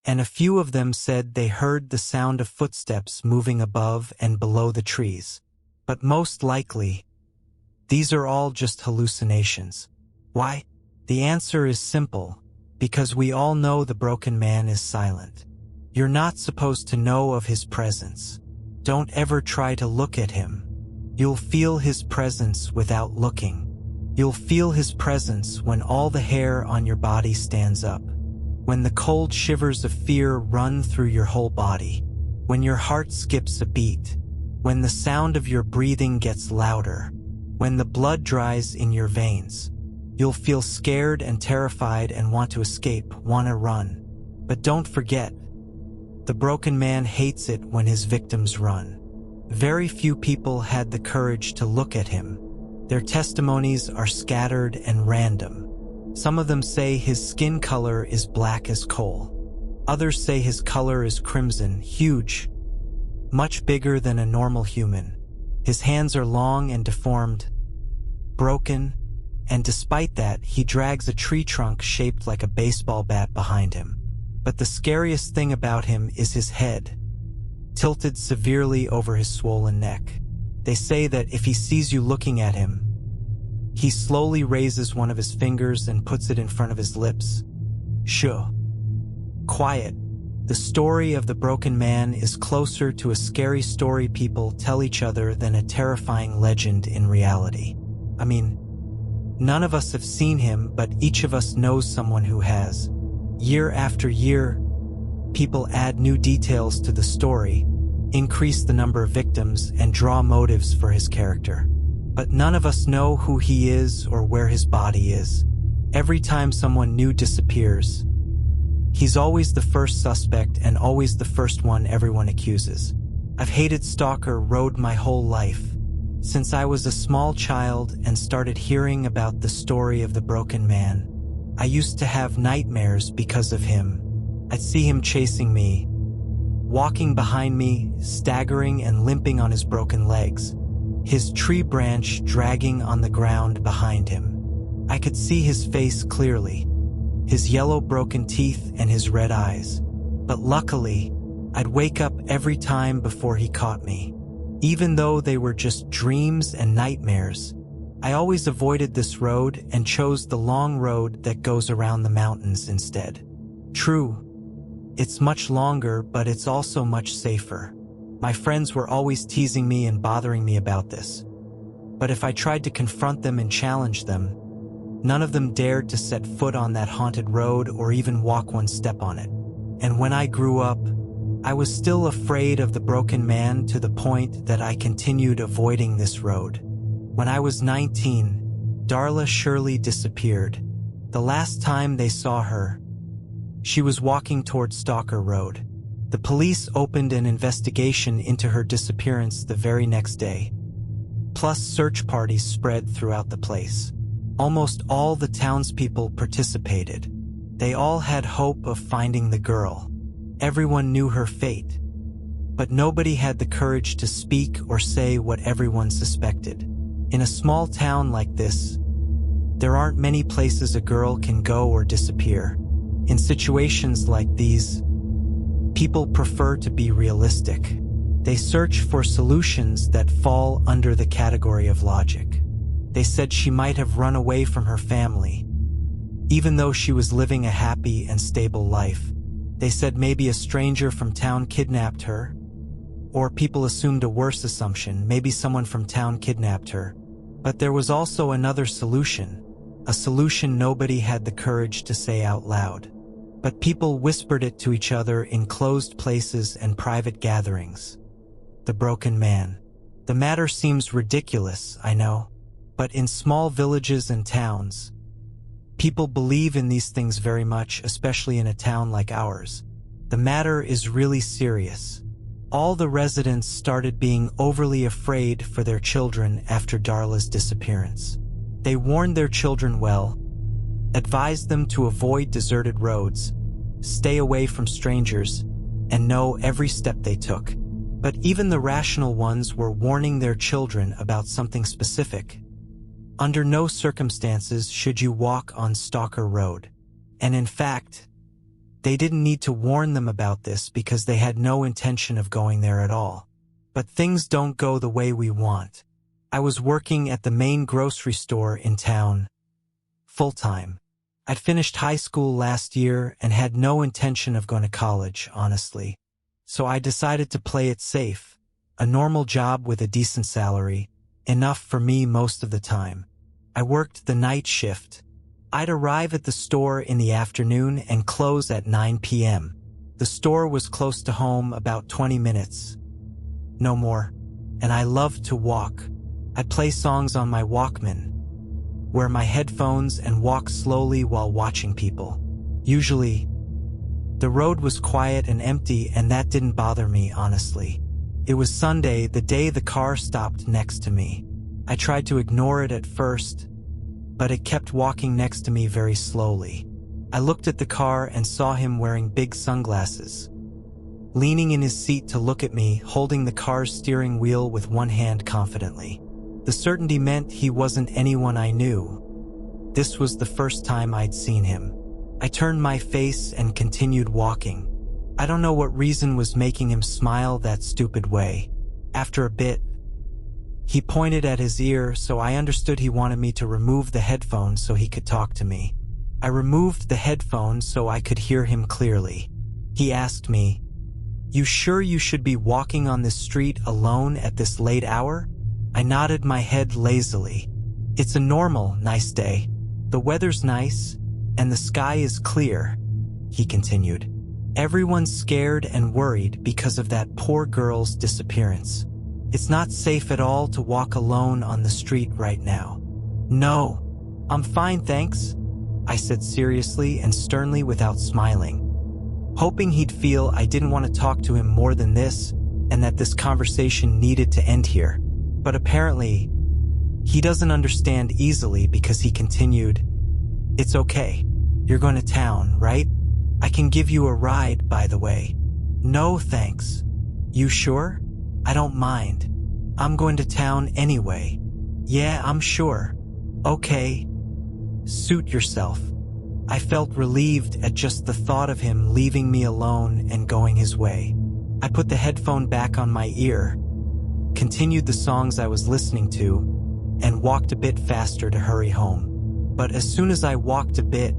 and a few of them said they heard the sound of footsteps moving above and below the trees. But most likely, these are all just hallucinations. Why? The answer is simple: because we all know the Broken Man is silent. You're not supposed to know of his presence. Don't ever try to look at him. You'll feel his presence without looking. You'll feel his presence when all the hair on your body stands up, when the cold shivers of fear run through your whole body, when your heart skips a beat, when the sound of your breathing gets louder, when the blood dries in your veins. You'll feel scared and terrified and want to escape, want to run. But don't forget, the Broken Man hates it when his victims run. Very few people had the courage to look at him. Their testimonies are scattered and random. Some of them say his skin color is black as coal. Others say his color is crimson, huge, much bigger than a normal human. His hands are long and deformed, broken, and despite that, he drags a tree trunk shaped like a baseball bat behind him. But the scariest thing about him is his head, tilted severely over his swollen neck. They say that if he sees you looking at him, he slowly raises one of his fingers and puts it in front of his lips. Shh. Quiet. The story of the Broken Man is closer to a scary story people tell each other than a terrifying legend in reality. I mean, none of us have seen him, but each of us knows someone who has. Year after year, people add new details to the story, increase the number of victims, and draw motives for his character. But none of us know who he is or where his body is. Every time someone new disappears, he's always the first suspect and always the first one everyone accuses. I've hated Stalker Road my whole life, since I was a small child and started hearing about the story of the Broken Man. I used to have nightmares because of him. I'd see him chasing me, walking behind me, staggering and limping on his broken legs, his tree branch dragging on the ground behind him. I could see his face clearly, his yellow broken teeth and his red eyes. But luckily, I'd wake up every time before he caught me. Even though they were just dreams and nightmares, I always avoided this road and chose the long road that goes around the mountains instead. True, it's much longer, but it's also much safer. My friends were always teasing me and bothering me about this. But if I tried to confront them and challenge them, none of them dared to set foot on that haunted road or even walk one step on it. And when I grew up, I was still afraid of the broken man to the point that I continued avoiding this road. When I was 19, Darla Shirley disappeared. The last time they saw her, she was walking toward Stalker Road. The police opened an investigation into her disappearance the very next day. Plus, search parties spread throughout the place. Almost all the townspeople participated. They all had hope of finding the girl. Everyone knew her fate, but nobody had the courage to speak or say what everyone suspected. In a small town like this, there aren't many places a girl can go or disappear. In situations like these, people prefer to be realistic. They search for solutions that fall under the category of logic. They said she might have run away from her family, even though she was living a happy and stable life. They said maybe a stranger from town kidnapped her, or people assumed a worse assumption, maybe someone from town kidnapped her. But there was also another solution, a solution nobody had the courage to say out loud. But people whispered it to each other in closed places and private gatherings. The broken man. The matter seems ridiculous, I know, but in small villages and towns, people believe in these things very much, especially in a town like ours. The matter is really serious. All the residents started being overly afraid for their children after Darla's disappearance. They warned their children well, advised them to avoid deserted roads, stay away from strangers, and know every step they took. But even the rational ones were warning their children about something specific. Under no circumstances should you walk on Stalker Road. And in fact, they didn't need to warn them about this because they had no intention of going there at all. But things don't go the way we want. I was working at the main grocery store in town, full-time. I'd finished high school last year and had no intention of going to college, honestly. So I decided to play it safe. A normal job with a decent salary, enough for me most of the time. I worked the night shift. I'd arrive at the store in the afternoon and close at 9 p.m. The store was close to home, about 20 minutes. No more. And I loved to walk. I'd play songs on my Walkman, wear my headphones and walk slowly while watching people. Usually, the road was quiet and empty, and that didn't bother me, honestly. It was Sunday, the day the car stopped next to me. I tried to ignore it at first, but it kept walking next to me very slowly. I looked at the car and saw him wearing big sunglasses, leaning in his seat to look at me, holding the car's steering wheel with one hand confidently. The certainty meant he wasn't anyone I knew. This was the first time I'd seen him. I turned my face and continued walking. I don't know what reason was making him smile that stupid way. After a bit, he pointed at his ear, so I understood he wanted me to remove the headphones so he could talk to me. I removed the headphones so I could hear him clearly. He asked me, "You sure you should be walking on this street alone at this late hour?" I nodded my head lazily. "It's a normal, nice day. The weather's nice, and the sky is clear," he continued. "Everyone's scared and worried because of that poor girl's disappearance. It's not safe at all to walk alone on the street right now." "No, I'm fine, thanks," I said seriously and sternly without smiling, hoping he'd feel I didn't want to talk to him more than this and that this conversation needed to end here. But apparently, he doesn't understand easily because he continued, "It's okay. You're going to town, right? I can give you a ride, by the way." "No, thanks." "You sure?" "I don't mind. I'm going to town anyway." "Yeah, I'm sure." "Okay. Suit yourself." I felt relieved at just the thought of him leaving me alone and going his way. I put the headphone back on my ear, continued the songs I was listening to, and walked a bit faster to hurry home. But as soon as I walked a bit,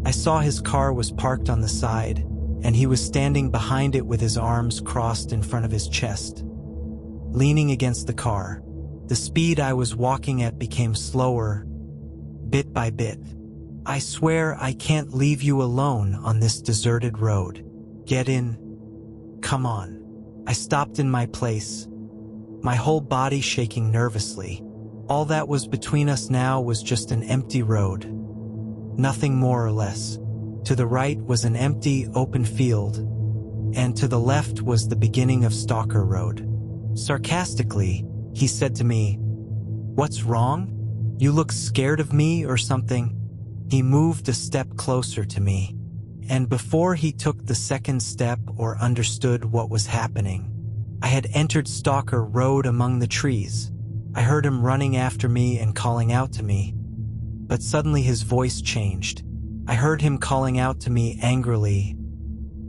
I saw his car was parked on the side, and he was standing behind it with his arms crossed in front of his chest, leaning against the car. The speed I was walking at became slower, bit by bit. "I swear I can't leave you alone on this deserted road," Get in. Come on. I stopped in my place, my whole body shaking nervously. All that was between us now was just an empty road. Nothing more or less. To the right was an empty, open field, and to the left was the beginning of Stalker Road. Sarcastically, he said to me, "What's wrong? You look scared of me or something?" He moved a step closer to me, and before he took the second step or understood what was happening, I had entered Stalker Road among the trees. I heard him running after me and calling out to me, but suddenly his voice changed. I heard him calling out to me angrily,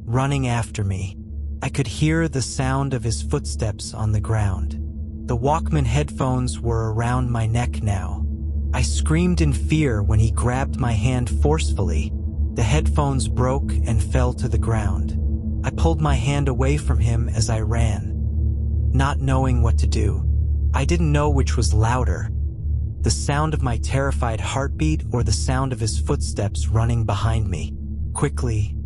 running after me. I could hear the sound of his footsteps on the ground. The Walkman headphones were around my neck now. I screamed in fear when he grabbed my hand forcefully. The headphones broke and fell to the ground. I pulled my hand away from him as I ran, not knowing what to do. I didn't know which was louder, the sound of my terrified heartbeat or the sound of his footsteps running behind me. Quickly,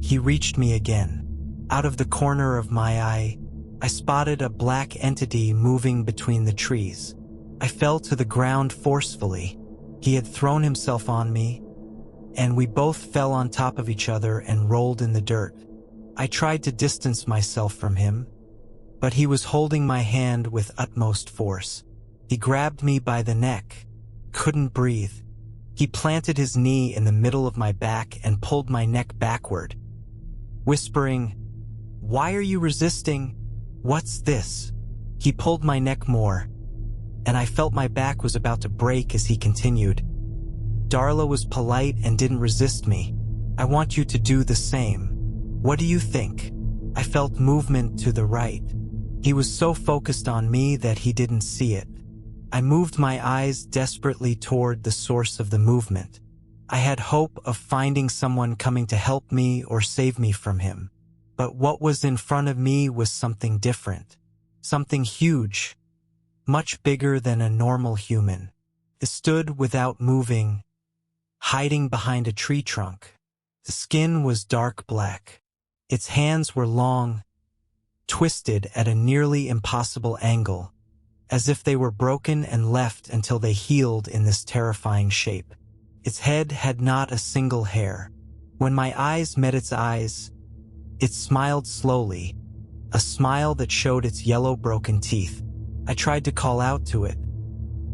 he reached me again. Out of the corner of my eye, I spotted a black entity moving between the trees. I fell to the ground forcefully. He had thrown himself on me, and we both fell on top of each other and rolled in the dirt. I tried to distance myself from him, but he was holding my hand with utmost force. He grabbed me by the neck, couldn't breathe. He planted his knee in the middle of my back and pulled my neck backward, whispering, "Why are you resisting? What's this?" He pulled my neck more, and I felt my back was about to break as he continued. "Darla was polite and didn't resist me. I want you to do the same. What do you think?" I felt movement to the right. He was so focused on me that he didn't see it. I moved my eyes desperately toward the source of the movement. I had hope of finding someone coming to help me or save me from him. But what was in front of me was something different. Something huge, much bigger than a normal human. It stood without moving, hiding behind a tree trunk. The skin was dark black. Its hands were long, twisted at a nearly impossible angle, as if they were broken and left until they healed in this terrifying shape. Its head had not a single hair. When my eyes met its eyes, it smiled slowly, a smile that showed its yellow broken teeth. I tried to call out to it,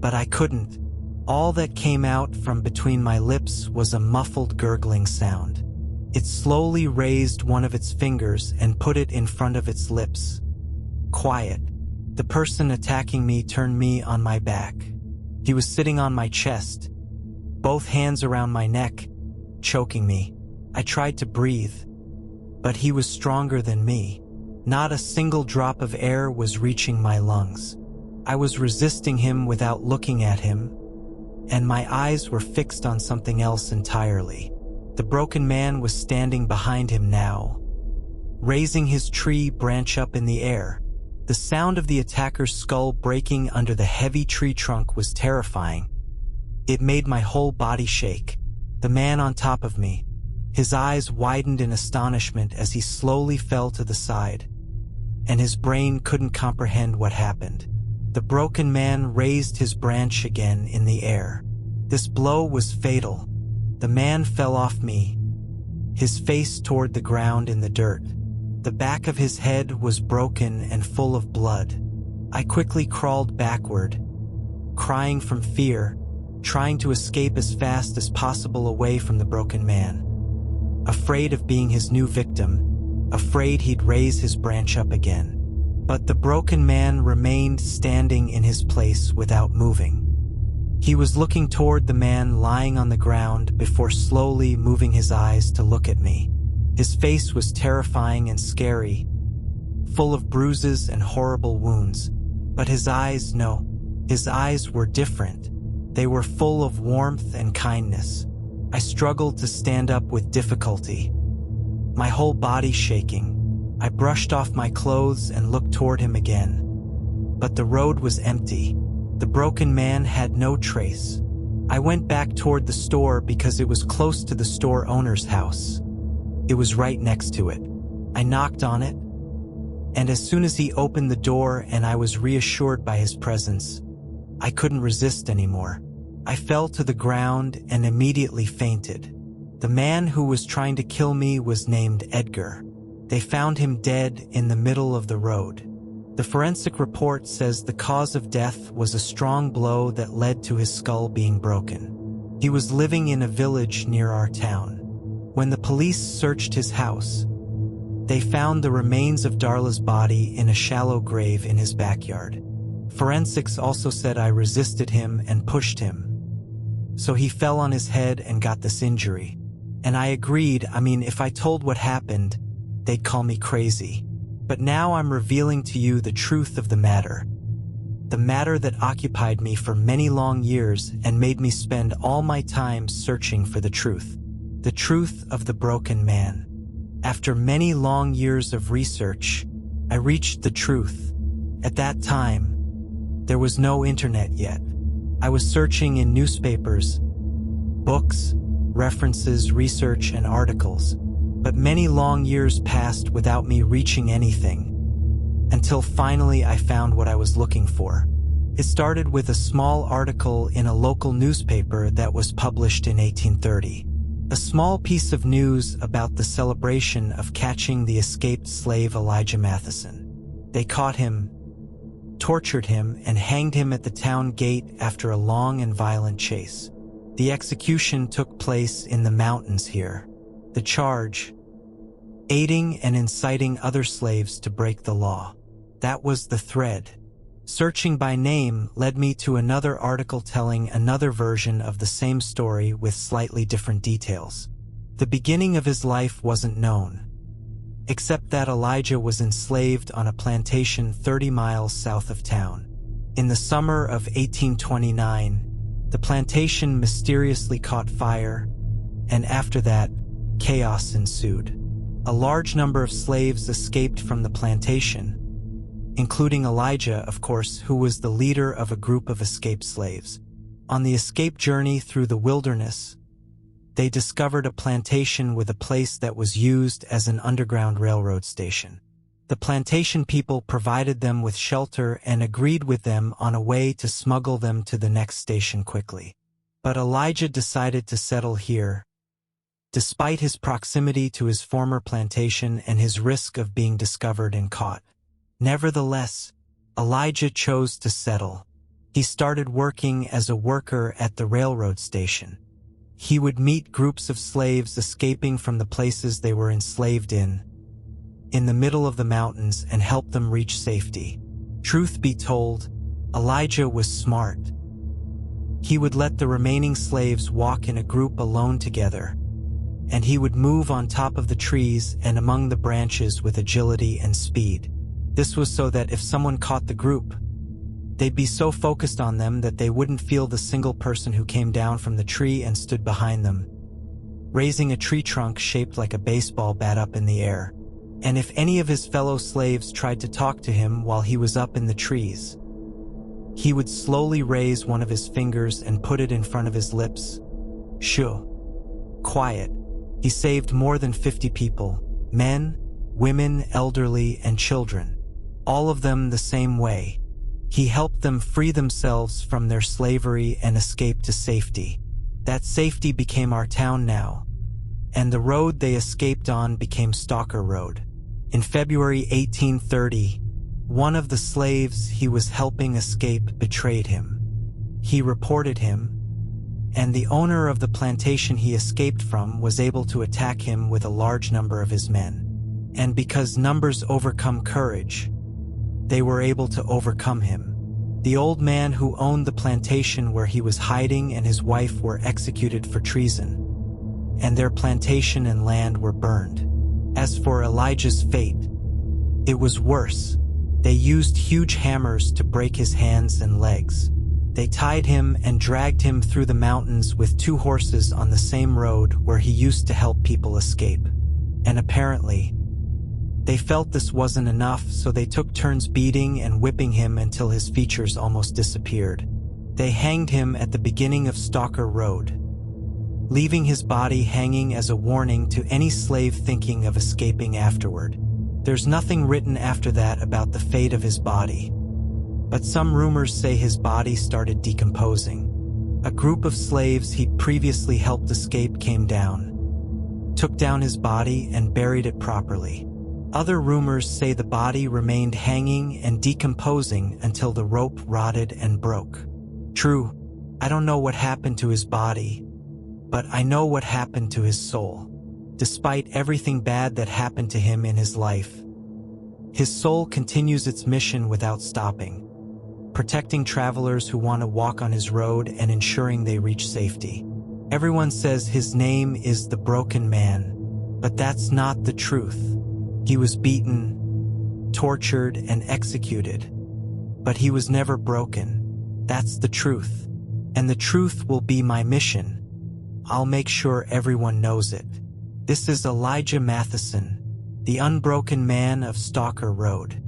but I couldn't. All that came out from between my lips was a muffled gurgling sound. It slowly raised one of its fingers and put it in front of its lips. Quiet. The person attacking me turned me on my back. He was sitting on my chest, both hands around my neck, choking me. I tried to breathe, but he was stronger than me. Not a single drop of air was reaching my lungs. I was resisting him without looking at him, and my eyes were fixed on something else entirely. The broken man was standing behind him now, raising his tree branch up in the air. The sound of the attacker's skull breaking under the heavy tree trunk was terrifying. It made my whole body shake. The man on top of me, his eyes widened in astonishment as he slowly fell to the side, and his brain couldn't comprehend what happened. The broken man raised his branch again in the air. This blow was fatal. The man fell off me, his face toward the ground in the dirt. The back of his head was broken and full of blood. I quickly crawled backward, crying from fear, trying to escape as fast as possible away from the broken man. Afraid of being his new victim, afraid he'd raise his branch up again. But the broken man remained standing in his place without moving. He was looking toward the man lying on the ground before slowly moving his eyes to look at me. His face was terrifying and scary, full of bruises and horrible wounds. But his eyes were different. They were full of warmth and kindness. I struggled to stand up with difficulty, my whole body shaking. I brushed off my clothes and looked toward him again. But the road was empty. The broken man had no trace. I went back toward the store because it was close to the store owner's house. It was right next to it. I knocked on it, and as soon as he opened the door and I was reassured by his presence, I couldn't resist anymore. I fell to the ground and immediately fainted. The man who was trying to kill me was named Edgar. They found him dead in the middle of the road. The forensic report says the cause of death was a strong blow that led to his skull being broken. He was living in a village near our town. When the police searched his house, they found the remains of Darla's body in a shallow grave in his backyard. Forensics also said I resisted him and pushed him, so he fell on his head and got this injury. And I agreed. If I told what happened, they'd call me crazy. But now I'm revealing to you the truth of the matter that occupied me for many long years and made me spend all my time searching for the truth of the broken man. After many long years of research, I reached the truth. At that time, there was no internet yet. I was searching in newspapers, books, references, research, and articles, but many long years passed without me reaching anything, until finally I found what I was looking for. It started with a small article in a local newspaper that was published in 1830. A small piece of news about the celebration of catching the escaped slave Elijah Matheson. They caught him, tortured him, and hanged him at the town gate after a long and violent chase. The execution took place in the mountains here. The charge: aiding and inciting other slaves to break the law. That was the thread. Searching by name led me to another article telling another version of the same story with slightly different details. The beginning of his life wasn't known, except that Elijah was enslaved on a plantation 30 miles south of town. In the summer of 1829, the plantation mysteriously caught fire, and after that, chaos ensued. A large number of slaves escaped from the plantation, including Elijah, of course, who was the leader of a group of escaped slaves. On the escape journey through the wilderness, they discovered a plantation with a place that was used as an underground railroad station. The plantation people provided them with shelter and agreed with them on a way to smuggle them to the next station quickly. But Elijah decided to settle here, despite his proximity to his former plantation and his risk of being discovered and caught. Nevertheless, Elijah chose to settle. He started working as a worker at the railroad station. He would meet groups of slaves escaping from the places they were enslaved in the middle of the mountains, and help them reach safety. Truth be told, Elijah was smart. He would let the remaining slaves walk in a group alone together, and he would move on top of the trees and among the branches with agility and speed. This was so that if someone caught the group, they'd be so focused on them that they wouldn't feel the single person who came down from the tree and stood behind them, raising a tree trunk shaped like a baseball bat up in the air. And if any of his fellow slaves tried to talk to him while he was up in the trees, he would slowly raise one of his fingers and put it in front of his lips. Shh. Quiet. He saved more than 50 people, men, women, elderly, and children, all of them the same way. He helped them free themselves from their slavery and escape to safety. That safety became our town now, and the road they escaped on became Stalker Road. In February 1830, one of the slaves he was helping escape betrayed him. He reported him, and the owner of the plantation he escaped from was able to attack him with a large number of his men. And because numbers overcome courage, they were able to overcome him. The old man who owned the plantation where he was hiding and his wife were executed for treason, and their plantation and land were burned. As for Elijah's fate, it was worse. They used huge hammers to break his hands and legs. They tied him and dragged him through the mountains with 2 horses on the same road where he used to help people escape. And apparently, they felt this wasn't enough, so they took turns beating and whipping him until his features almost disappeared. They hanged him at the beginning of Stalker Road, leaving his body hanging as a warning to any slave thinking of escaping afterward. There's nothing written after that about the fate of his body, but some rumors say his body started decomposing. A group of slaves he'd previously helped escape came down, took down his body and buried it properly. Other rumors say the body remained hanging and decomposing until the rope rotted and broke. True, I don't know what happened to his body, but I know what happened to his soul. Despite everything bad that happened to him in his life, his soul continues its mission without stopping, protecting travelers who want to walk on his road and ensuring they reach safety. Everyone says his name is the Broken Man, but that's not the truth. He was beaten, tortured, and executed, but he was never broken. That's the truth. And the truth will be my mission. I'll make sure everyone knows it. This is Elijah Matheson, the Unbroken Man of Stalker Road.